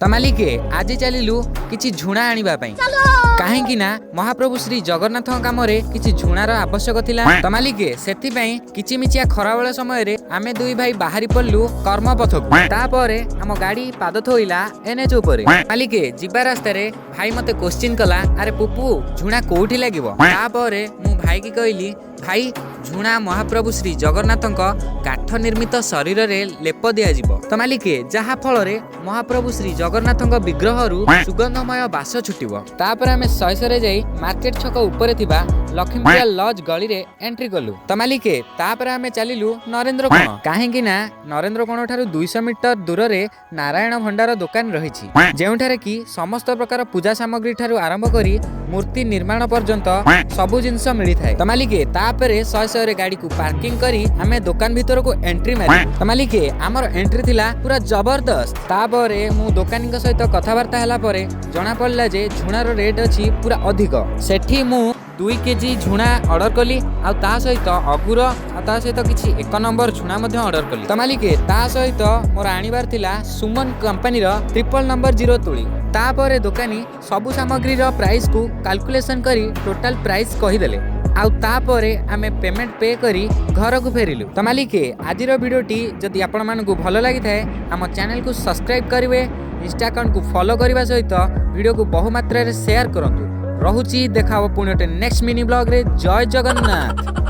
ତ ମାଲିକେ ଆଜି ଚାଲିଲୁ କିଛି ଝୁଣା ଆଣିବା ପାଇଁ କାହିଁକି ନା ମହାପ୍ରଭୁ ଶ୍ରୀ ଜଗନ୍ନାଥଙ୍କ କାମରେ କିଛି ଝୁଣାର ଆବଶ୍ୟକ ଥିଲା। ତ ମାଲିକେ ସେଥିପାଇଁ କିଚିମିଚିଆ ଖରାବେଳ ସମୟରେ ଆମେ ଦୁଇ ଭାଇ ବାହାରି ପଡିଲୁ କର୍ମପଥକୁ। ତାପରେ ଆମ ଗାଡି ପାଦ ଥୋଇଲା ଏନ୍ଏଚ୍ ଉପରେ। ମାଲିକେ ଯିବା ରାସ୍ତାରେ ଭାଇ ମତେ କୋଶ୍ଚିନ୍ କଲା, ଆରେ ପୁପୁ ଝୁଣା କୋଉଠି ଲାଗିବ? ତାପରେ ମୁଁ ଭାଇକି କହିଲି, ଭାଇ ଝୁଣା ମହାପ୍ରଭୁ ଶ୍ରୀ ଜଗନ୍ନାଥଙ୍କ କାଠ ନିର୍ମିତ ଶରୀରରେ ଲେପ ଦିଆଯିବ। ତ ମାଲିକେ ଯାହା ଫଳରେ ମହାପ୍ରଭୁ ଶ୍ରୀ ଜଗନ୍ନାଥଙ୍କ ବିଗ୍ରହରୁ ସୁଗନ୍ଧମୟ ବାସ ଛୁଟିବ। ତାପରେ ଆମେ ଶୈଶରେ ଯାଇ ମାର୍କେଟ ଛକ ଉପରେ ଥିବା ଲକ୍ଷ୍ମୀପ୍ରିୟା ଲଜ୍ ଗଳିରେ ଏଣ୍ଟ୍ରି କଲୁ। ତ ମାଲିକେ ତାପରେ ଆମେ ଚାଲିଲୁ ନରେନ୍ଦ୍ର କୋଣ, କାହିଁକି ନା ନରେନ୍ଦ୍ର କୋଣ ଠାରୁ 200 ମିଟର ଦୂରରେ ନାରାୟଣ ଭଣ୍ଡାର ଦୋକାନ ରହିଛି, ଯେଉଁଠାରେ କି ସମସ୍ତ ପ୍ରକାର ପୂଜା ସାମଗ୍ରୀ ଠାରୁ ଆରମ୍ଭ କରି ମୂର୍ତ୍ତି ନିର୍ମାଣ ପର୍ଯ୍ୟନ୍ତ ସବୁ ଜିନିଷ ମିଳିଥାଏ। ତ ମାଲିକେ ତାପରେ ଶହେ ଗାଡିକୁ ପାର୍କିଂ କରି ଆମେ ଦୋକାନ ଭିତରକୁ ଏଣ୍ଟ୍ରି ମାରି। ତ ମାଲିକେ ଆମର ଏଣ୍ଟ୍ରି ଥିଲା ପୁରା ଜବରଦସ୍ତ। ତାପରେ ମୁଁ ଦୋକାନୀଙ୍କ ସହିତ କଥାବାର୍ତ୍ତା ହେଲା ପରେ ଜଣା ପଡିଲା ଯେ ଝୁଣାର ରେଟ୍ ଅଛି ପୁରା ଅଧିକ। ସେଠି ମୁଁ 2 କେଜି ଝୁଣା ଅର୍ଡର କଲି, ଆଉ ତା ସହିତ ଅଗୁର, ଆଉ ତା ସହିତ କିଛି 1 ନମ୍ବର ଝୁଣା ମଧ୍ୟ ଅର୍ଡର କଲି। ତ ମାଲିକେ ତା ସହିତ ମୋର ଆଣିବାର ଥିଲା ସୁମନ କମ୍ପାନୀର 000 ତୁଳି। ତାପରେ ଦୋକାନୀ ସବୁ ସାମଗ୍ରୀର ପ୍ରାଇସ୍ କୁ କାଲକୁଲେସନ କରି ଟୋଟାଲ ପ୍ରାଇସ୍ କହିଦେଲେ, ଆଉ ତାପରେ ଆମେ पेमेंट पे करी घर को फेरिलु। तो मालिके आजिर वीडियोटी जदि आपण मानकु भलो लागिथाए आम चैनल को सब्सक्राइब करिवे, इंस्टा अकाउंट को फॉलो करने सहित वीडियो को बहु मात्रा रे शेयर करंतु। रहुची देखा पुणी नेक्स्ट मिनी ब्लॉग रे। जय जगन्नाथ।